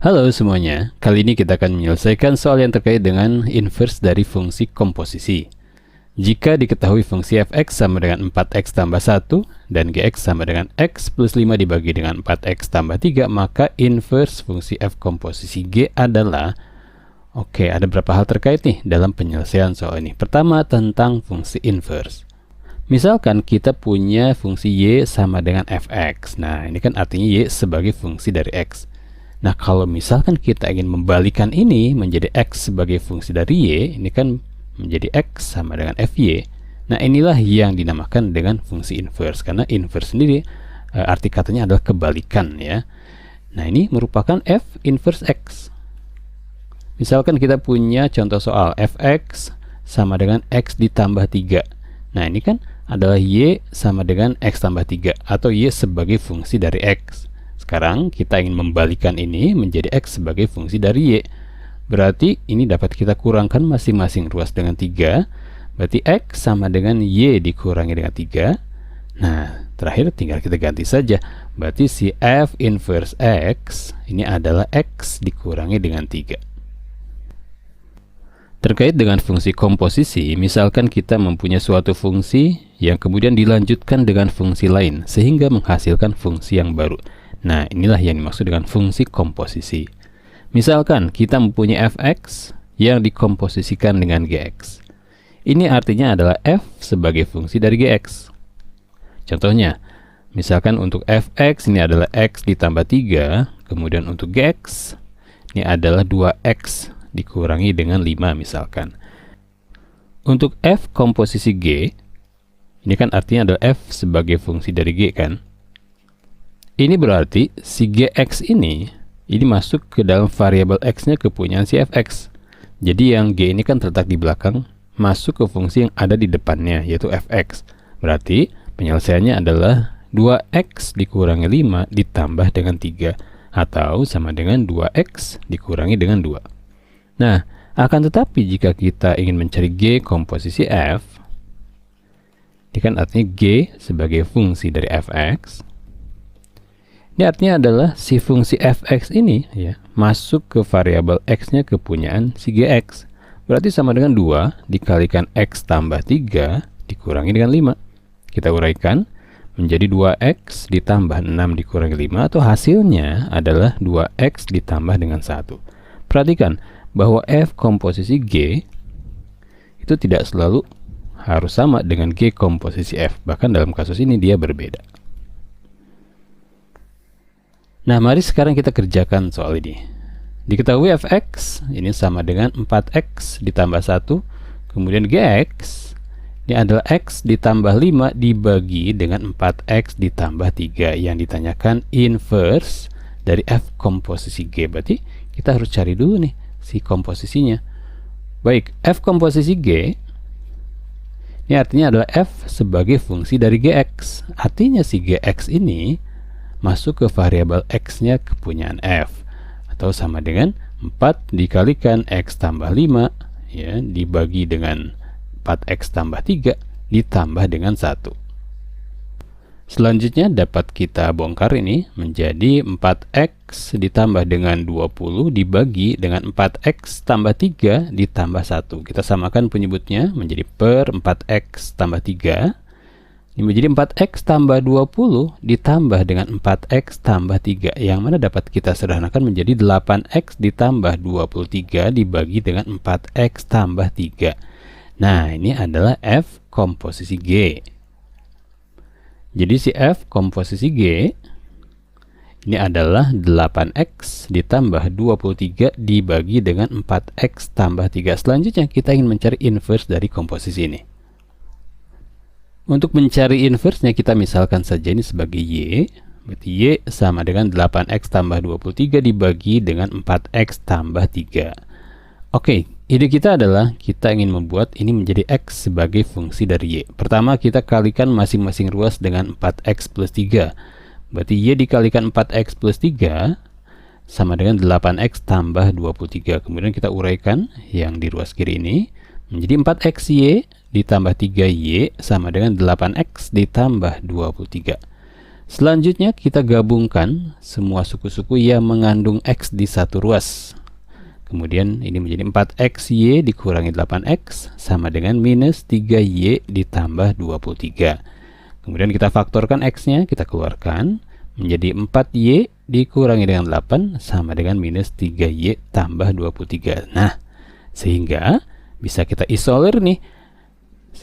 Halo semuanya, kali ini kita akan menyelesaikan soal yang terkait dengan inverse dari fungsi komposisi. Jika diketahui fungsi fx sama dengan 4x tambah 1 dan gx sama dengan x plus 5 dibagi dengan 4x tambah 3, maka inverse fungsi f komposisi g adalah... Oke, ada beberapa hal terkait nih dalam penyelesaian soal ini. Pertama, tentang fungsi inverse. Misalkan kita punya fungsi y sama dengan fx. Nah, ini kan artinya y sebagai fungsi dari x. Nah, kalau misalkan kita ingin membalikan ini menjadi x sebagai fungsi dari y, ini kan menjadi x sama dengan fy. Nah, inilah yang dinamakan dengan fungsi inverse, karena inverse sendiri arti katanya adalah kebalikan ya. Nah, ini merupakan f inverse x. Misalkan kita punya contoh soal fx sama dengan x ditambah 3. Nah, ini kan adalah y sama dengan x tambah 3 atau y sebagai fungsi dari x. Sekarang kita ingin membalikan ini menjadi x sebagai fungsi dari y. Berarti ini dapat kita kurangkan masing-masing ruas dengan 3. Berarti x sama dengan y dikurangi dengan 3. Nah, terakhir tinggal kita ganti saja. Berarti si f inverse x ini adalah x dikurangi dengan 3. Terkait dengan fungsi komposisi, misalkan kita mempunyai suatu fungsi yang kemudian dilanjutkan dengan fungsi lain sehingga menghasilkan fungsi yang baru. Nah, inilah yang dimaksud dengan fungsi komposisi. Misalkan kita mempunyai fx yang dikomposisikan dengan gx. Ini artinya adalah f sebagai fungsi dari gx. Contohnya, misalkan untuk fx ini adalah x ditambah 3, kemudian untuk gx ini adalah 2x dikurangi dengan 5 misalkan. Untuk f komposisi g, ini kan artinya adalah f sebagai fungsi dari g kan. Ini berarti si gx ini masuk ke dalam variabel x-nya kepunyaan si fx. Jadi yang g ini kan terletak di belakang, masuk ke fungsi yang ada di depannya, yaitu fx. Berarti penyelesaiannya adalah 2x dikurangi 5 ditambah dengan 3, atau sama dengan 2x dikurangi dengan 2. Nah, akan tetapi jika kita ingin mencari g komposisi f, ini kan artinya g sebagai fungsi dari fx. Ini artinya adalah si fungsi fx ini ya masuk ke variabel x-nya kepunyaan si gx. Berarti sama dengan 2 dikalikan x tambah 3 dikurangi dengan 5. Kita uraikan menjadi 2x ditambah 6 dikurangi 5, atau hasilnya adalah 2x ditambah dengan 1. Perhatikan bahwa f komposisi g itu tidak selalu harus sama dengan g komposisi f. Bahkan dalam kasus ini dia berbeda. Nah, mari sekarang kita kerjakan soal ini. Diketahui fx ini sama dengan 4x ditambah 1, kemudian gx ini adalah x ditambah 5 dibagi dengan 4x ditambah 3. Yang ditanyakan inverse dari f komposisi g. Berarti kita harus cari dulu nih si komposisinya. Baik, f komposisi g ini artinya adalah f sebagai fungsi dari gx. Artinya si gx ini masuk ke variabel x-nya kepunyaan f, atau sama dengan 4 dikalikan x tambah 5 ya dibagi dengan 4x tambah 3 ditambah dengan 1. Selanjutnya dapat kita bongkar ini menjadi 4x ditambah dengan 20 dibagi dengan 4x tambah 3 ditambah 1. Kita samakan penyebutnya menjadi per 4x tambah 3. Ini menjadi 4x tambah 20 ditambah dengan 4x tambah 3, yang mana dapat kita sederhanakan menjadi 8x ditambah 23 dibagi dengan 4x tambah 3. Nah, ini adalah f komposisi g. Jadi si f komposisi g ini adalah 8x ditambah 23 dibagi dengan 4x tambah 3. Selanjutnya kita ingin mencari inverse dari komposisi ini. Untuk mencari inverse-nya kita misalkan saja ini sebagai y. Berarti y sama dengan 8x tambah 23 dibagi dengan 4x tambah 3. Oke, ide kita adalah kita ingin membuat ini menjadi x sebagai fungsi dari y. Pertama kita kalikan masing-masing ruas dengan 4x plus 3. Berarti y dikalikan 4x plus 3 sama dengan 8x tambah 23. Kemudian kita uraikan yang di ruas kiri ini menjadi 4xy ditambah 3y sama dengan 8x ditambah 23. Selanjutnya kita gabungkan semua suku-suku yang mengandung X di satu ruas. Kemudian ini menjadi 4XY dikurangi 8X sama dengan minus 3Y ditambah 23. Kemudian kita faktorkan X-nya, kita keluarkan, menjadi 4Y dikurangi dengan 8 sama dengan minus 3Y tambah 23. Nah, sehingga bisa kita isolir nih,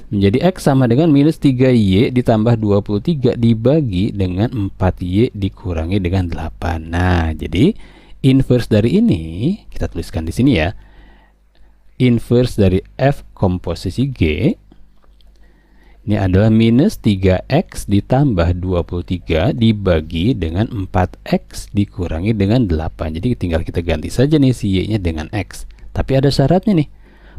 menjadi X sama dengan minus 3Y ditambah 23 dibagi dengan 4Y dikurangi dengan 8. Nah, jadi inverse dari ini kita tuliskan di sini ya. Inverse dari F komposisi G ini adalah minus 3X ditambah 23 dibagi dengan 4X dikurangi dengan 8. Jadi tinggal kita ganti saja nih si Y-nya dengan X. Tapi ada syaratnya nih,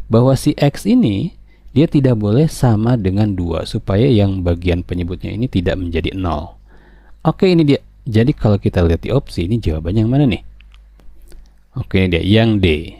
bahwa si X ini dia tidak boleh sama dengan 2 supaya yang bagian penyebutnya ini tidak menjadi 0. Oke, ini dia. Jadi kalau kita lihat di opsi, ini jawabannya yang mana nih? Oke, ini dia, yang D.